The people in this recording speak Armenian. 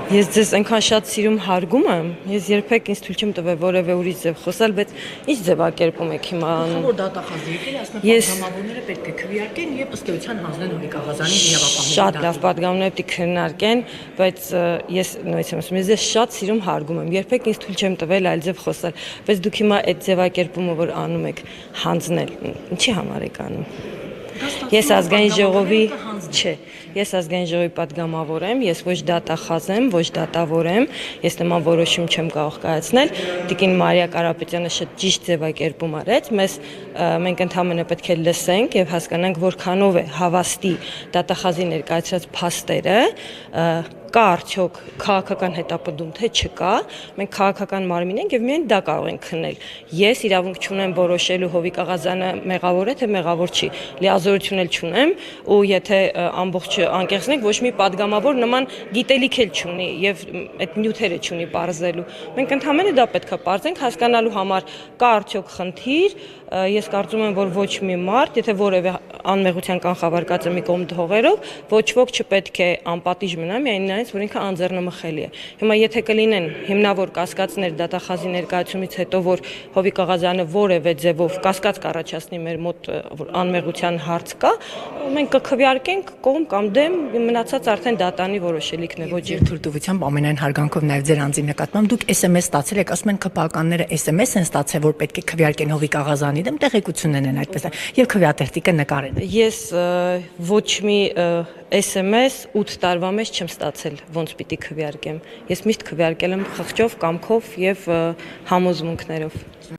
Ես ձեզ այնքան շատ սիրում հարգում եմ, ես երբեք ինձ թույլ չեմ տվել որևէ ուրիշ ձև խոսալ, բայց ինչ ձևակերպում եք հիմա անում։ Որ դատախազի եկել, ասում եք պատգամավորները պետք է քվեարկեն եւ ըստ էության հանձնեն Հովիկ Աղազյանի իրավապահների։ Շատ լավ պատգամավորները պետք է քննարկեն, բայց ես նույնիսկ ասում եմ, ես շատ սիրում հարգում եմ, երբեք ինձ թույլ չեմ տվել այլ ձև խոսալ, բայց դուք հիմա այդ ձևակերպումը որ անում եք, հանձնել, ինչի համար եք անում։ Ես ազգային ժողովի, չէ, ես ազգային ժողովի պատգամավոր եմ, ես ոչ դատախազ եմ, ոչ դատավոր եմ, ես նման որոշում չեմ կարող կայացնել։ Տիկին Մարիա Կարապետյանը շատ ճիշտ ձևակերպում արեց, մենք ընդհանրապես պետք է լսենք եւ հասկանանք որքանով է հավաստի դատախազի ներկայացրած փաստերը, կա արդյոք քաղաքական հետապնդում թե չկա, մենք քաղաքական մարմին ենք եւ միայն դա կարող ենք քննել։ Ես իրավունք չունեմ որոշելու Հովիկ Աղազյանը մեղավոր է թե մեղավոր չի, լիազորություն էլ չունեմ ու եթե ամբողջ անկեղծնենք ոչ մի պատգամավոր նման գիտելիք էլ չունի եւ այդ նյութերը չունի պարզելու։ Մենք ընդհանրապես դա պետք է պարզենք հասկանալու համար կա արդյոք խնդիր, ես կարծում եմ որ ոչ մի մարդ, եթե որևէ անմեղության կանխավարկած է մի կողմ թողերով, ոչ ոք չպետք է անպատիժ մնա միայն նրանից, որ ինքը անձեռնմխելի է։ Հիմա եթե կլինեն հիմնավոր կասկածներ դատախազի ներկայացումից հետո, որ Հովիկ Աղազյանը որևէ ձևով կասկած կառաջացնի մեր մոտ, որ անմեղության հարց կա, մենք կքվեարկենք կողմ կամ դեմ, մնացած արդեն դատանի որոշելիքն է, ոչ Ձեր թույլտվությամբ ամենայն հարգանքով նաև ձեր անձի նկատմամբ դուք SMS ստացել եք, ասում են ԿՊԱ-կանները SMS են ստացել, որ պետք է քվեարկեն Հովիկ Աղազյանի դեմ, տեղեկություն ունեն այդպես եւ քվեատեղտիկը նկարեն։ Ես ոչ մի SMS 8 տարվա մեջ չեմ ստացել, ոնց պիտի քվեարկեմ։ Ես միշտ քվեարկել եմ խղճով, կամքով եւ համոզմունքներով։